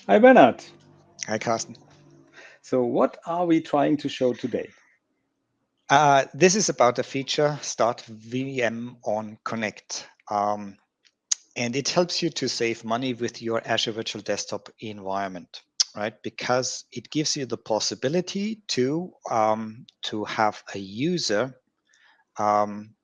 Hi, Bernhard. Hi, Carsten. So what are we trying to show today? This is about a feature, Start VM on Connect. And it helps you to save money with your Azure Virtual Desktop environment, right? Because it gives you the possibility to have a user um,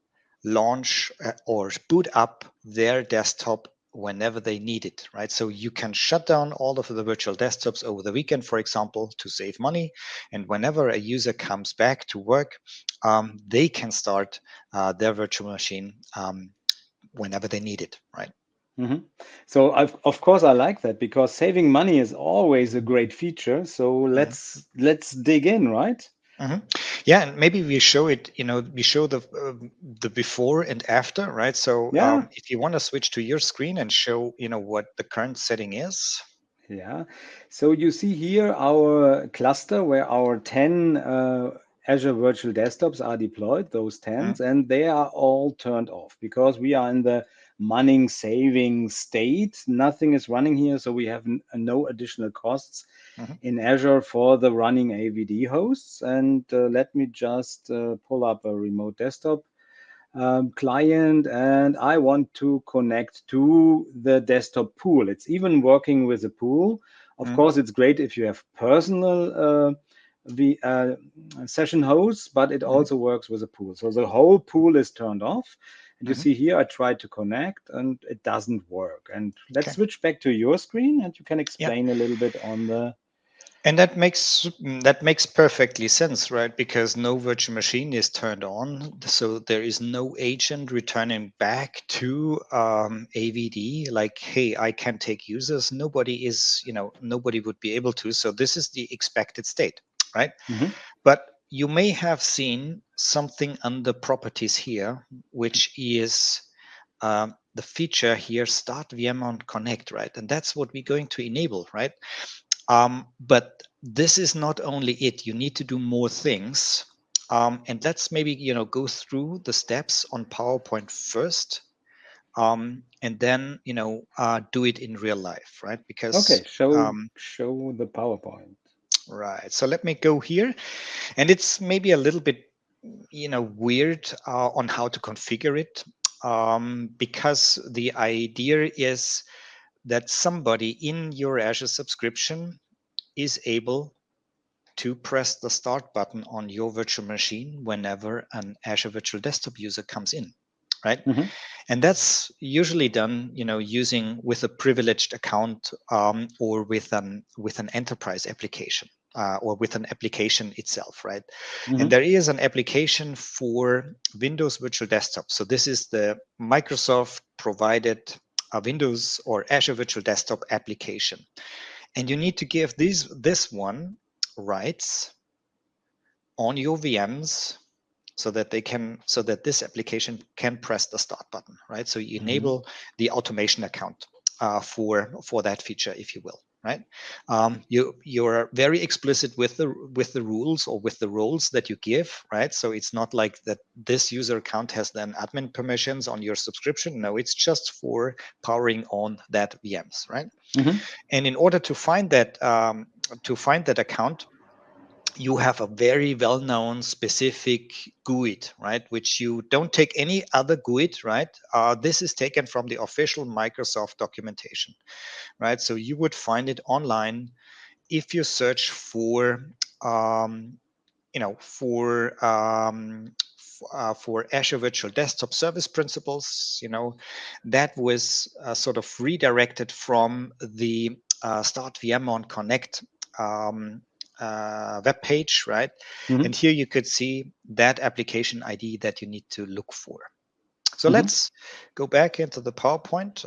launch or boot up their desktop whenever they need it, right? So you can shut down all of the virtual desktops over the weekend, for example, to save money. And whenever a user comes back to work, they can start their virtual machine whenever they need it, right? hmm So of course I like that because saving money is always a great feature. So Mhm. let's dig in, right? Mhm. Yeah, and maybe we show it. We show the before and after, right? So Yeah, if you want to switch to your screen and show, what the current setting is. yeah. So you see here our cluster where our 10 Azure Virtual Desktops are deployed, those Mhm. 10s, and they are all turned off because we are in the money saving state. Nothing is running here, so we have no additional costs Mhm. in Azure for the running AVD hosts. And let me just pull up a remote desktop client, and I want to connect to the desktop pool. It's even working with a pool. Of Mhm. course, it's great if you have personal the session hosts, but it Mhm. also works with a pool. So the whole pool is turned off. And you Mhm. see here, I tried to connect and it doesn't work. And let's Okay. switch back to your screen and you can Yeah. explain a little bit on the. And that makes perfectly sense, right? Because no virtual machine is turned on, so there is no agent returning back to AVD like, hey, I can take users. Nobody would be able to. So this is the expected state, right? Mhm. But you may have seen something under properties here, which is the feature here, Start VM on Connect, right? And that's what we're going to enable, right? But this is not only it. You need to do more things. And let's maybe go through the steps on PowerPoint first, and then do it in real life, right? Because Okay, show um, show the PowerPoint. right. So let me go here, and it's maybe a little bit weird on how to configure it, because the idea is that somebody in your Azure subscription is able to press the start button on your virtual machine whenever an Azure Virtual Desktop user comes in, right? Mhm. And that's usually done, using with a privileged account, or with an enterprise application, or with an application itself, right? And Mhm. there is an application for Windows Virtual Desktop. So this is the Microsoft provided Windows or Azure Virtual Desktop application, and you need to give this one rights on your VMs so that this application can press the start button, right? So you Mhm. enable the automation account for that feature, if you will, right? You're very explicit with the rules or with the roles that you give, right? So it's not like that this user account has then admin permissions on your subscription. No, it's just for powering on that VMs, right? Mhm. And in order to find that account, you have a very well-known specific GUID, right? Which you don't take any other GUID, right? This is taken from the official Microsoft documentation, right? So you would find it online if you search um, for Azure Virtual Desktop Service Principles. That was sort of redirected from the Start VM on Connect um, web page, right? And Mhm. here you could see that application ID that you need to look for. So Mhm. let's go back into the PowerPoint,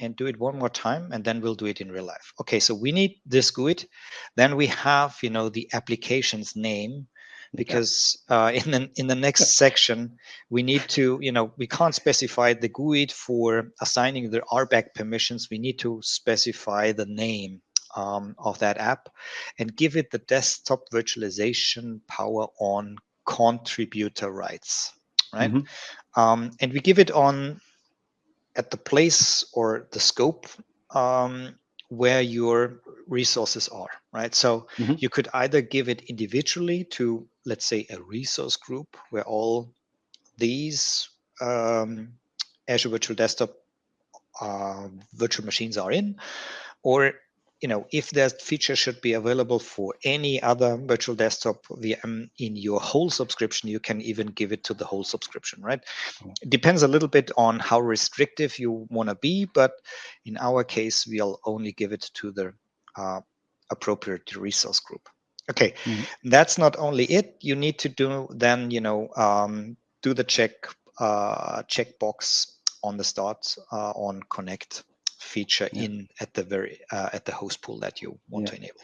and do it one more time, and then we'll do it in real life. Okay, so we need this GUID. Then we have, the application's name, Yeah. because in the next section we need to, we can't specify the GUID for assigning the RBAC permissions. We need to specify the name of that app and give it the desktop virtualization power on contributor rights, right? Mhm. And we give it on at the place or the scope, um, where you're resources are, right? So Mhm. you could either give it individually to, let's say, a resource group where all these Azure Virtual Desktop virtual machines are in, or if that feature should be available for any other virtual desktop VM in your whole subscription, you can even give it to the whole subscription, right? Oh. It depends a little bit on how restrictive you want to be, but in our case, we'll only give it to the uh, appropriate resource group. Okay, Mhm. that's not only it. You need to do then, do the checkbox on the start on connect feature Yeah. in at the host pool that you want Yeah. to enable.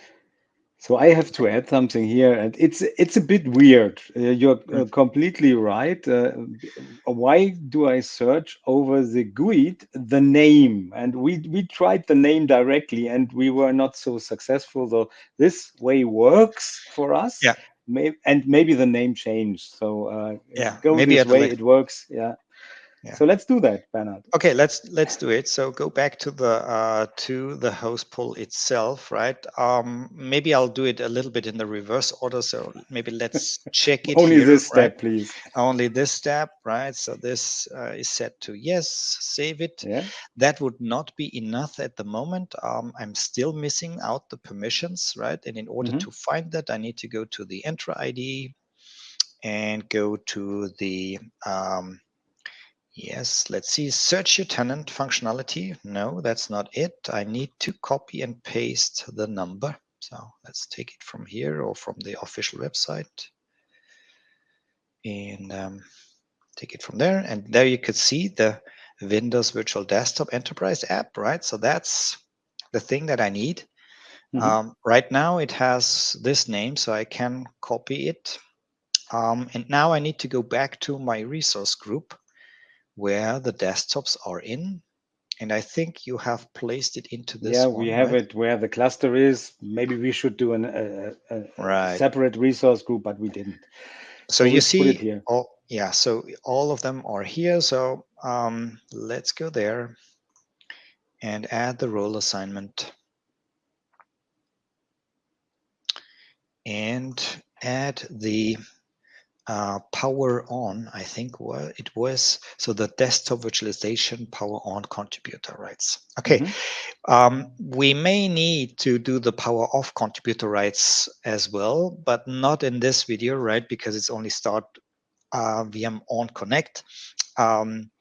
So I have to add something here, and it's a bit weird. You're Mm. completely right. Why do I search over the GUID the name? And we tried the name directly, and we were not so successful. So this way works for us. Yeah, And maybe the name changed. So yeah, go maybe this at the way, later. it works. Yeah. Yeah. So let's do that, Bernhard. Okay, let's do it. So go back to the host pool itself, right? Maybe I'll do it a little bit in the reverse order. So maybe let's check it Only here, this right? step, please. Only this step, right? So this is set to yes, save it. Yeah. That would not be enough at the moment. I'm still missing out the permissions, right? And in order Hmm. to find that, I need to go to the Entra ID and go to the yes, let's see, search your tenant functionality. No, that's not it. I need to copy and paste the number. So let's take it from here or from the official website and take it from there. And there you could see the Windows Virtual Desktop Enterprise app, right? So that's the thing that I need. Hmm. Right now it has this name, so I can copy it. And now I need to go back to my resource group where the desktops are in. And I think you have placed it into Yeah, this we one, have right? it where the cluster is. Maybe we should do a Right. separate resource group, but we didn't. So So you we put it see, here. all yeah. So all of them are here. So let's go there and add the role assignment and add the power on. I think what it was. So the desktop virtualization power on contributor rights. Okay. Hmm. We may need to do the power off contributor rights as well, but not in this video, right? Because it's only start VM on connect. Um,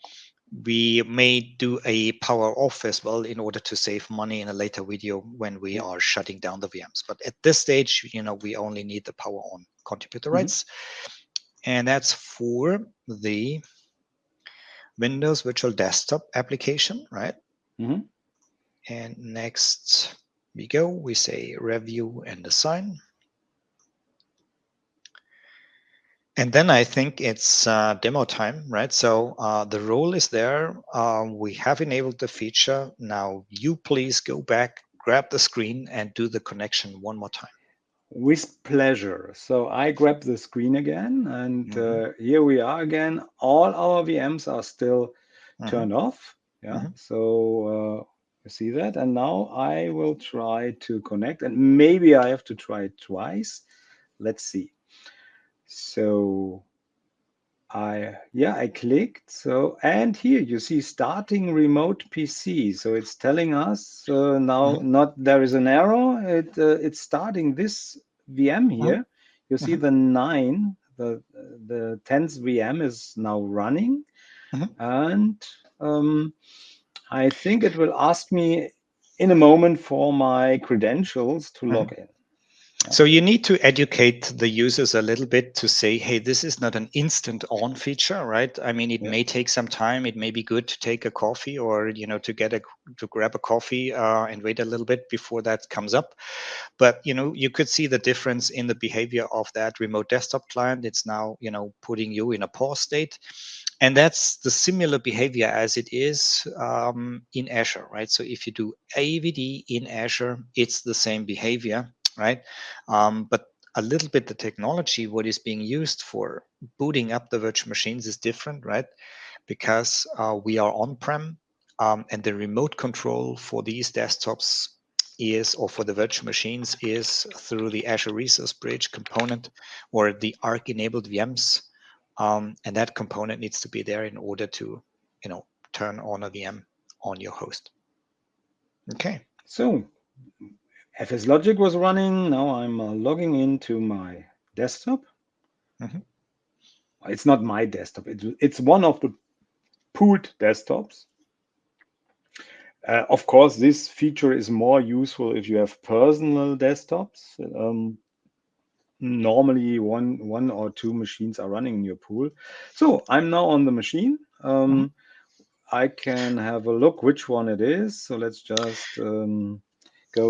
we may do a power off as well in order to save money in a later video when we Yeah. are shutting down the VMs. But at this stage, we only need the power on contributor Hmm. rights. And that's for the Windows Virtual Desktop application, right? Hmm. And next we go, we say review and assign. And then I think it's demo time, right? So the role is there. We have enabled the feature. Now you please go back, grab the screen and do the connection one more time. With pleasure. So I grab the screen again, and Mm-hmm, here we are again. All our VMs are still mm-hmm, turned off. Yeah. mm-hmm. So you see that, and now I will try to connect, and maybe I have to try it twice. Let's see. So I clicked. So, and here you see starting remote PC. So it's telling us now Mm-hmm, not there is an error. It's starting this VM here. You see mm-hmm, the 9, the 10th VM is now running, mm-hmm. and I think it will ask me in a moment for my credentials to Mm-hmm. log in. Yeah. So you need to educate the users a little bit to say, hey, this is not an instant on feature, right? I mean, it Yeah. may take some time. It may be good to take a coffee or, to grab a coffee and wait a little bit before that comes up. But, you could see the difference in the behavior of that remote desktop client. It's now, putting you in a pause state. And that's the similar behavior as it is in Azure, right? So if you do AVD in Azure, it's the same behavior, right? But a little bit the technology, what is being used for booting up the virtual machines is different, right? Because we are on-prem and the remote control for these desktops is, or for the virtual machines, is through the Azure Resource Bridge component or the Arc-enabled VMs, and that component needs to be there in order to, turn on a VM on your host. Okay. So FS Logic was running. Now I'm logging into my desktop. Mm-hmm. It's not my desktop. It's one of the pooled desktops. Of course, this feature is more useful if you have personal desktops. Normally, one or two machines are running in your pool. So I'm now on the machine. Mm-hmm. I can have a look which one it is. So let's just go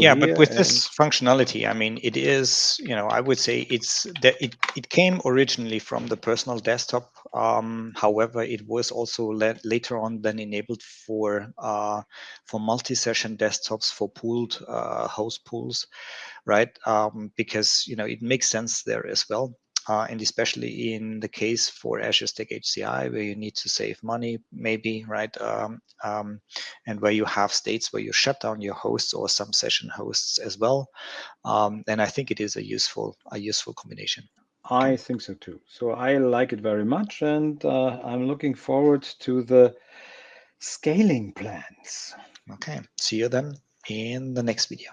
Yeah, but here with and this functionality, I mean, it is, I would say it's that it came originally from the personal desktop. However, it was also later on then enabled for multi-session desktops for pooled host pools, right? Because it makes sense there as well. And especially in the case for Azure Stack HCI, where you need to save money, maybe, right? And where you have states where you shut down your hosts or some session hosts as well. Then I think it is a useful combination. Okay. I think so too. So I like it very much, and I'm looking forward to the scaling plans. Okay. See you then in the next video.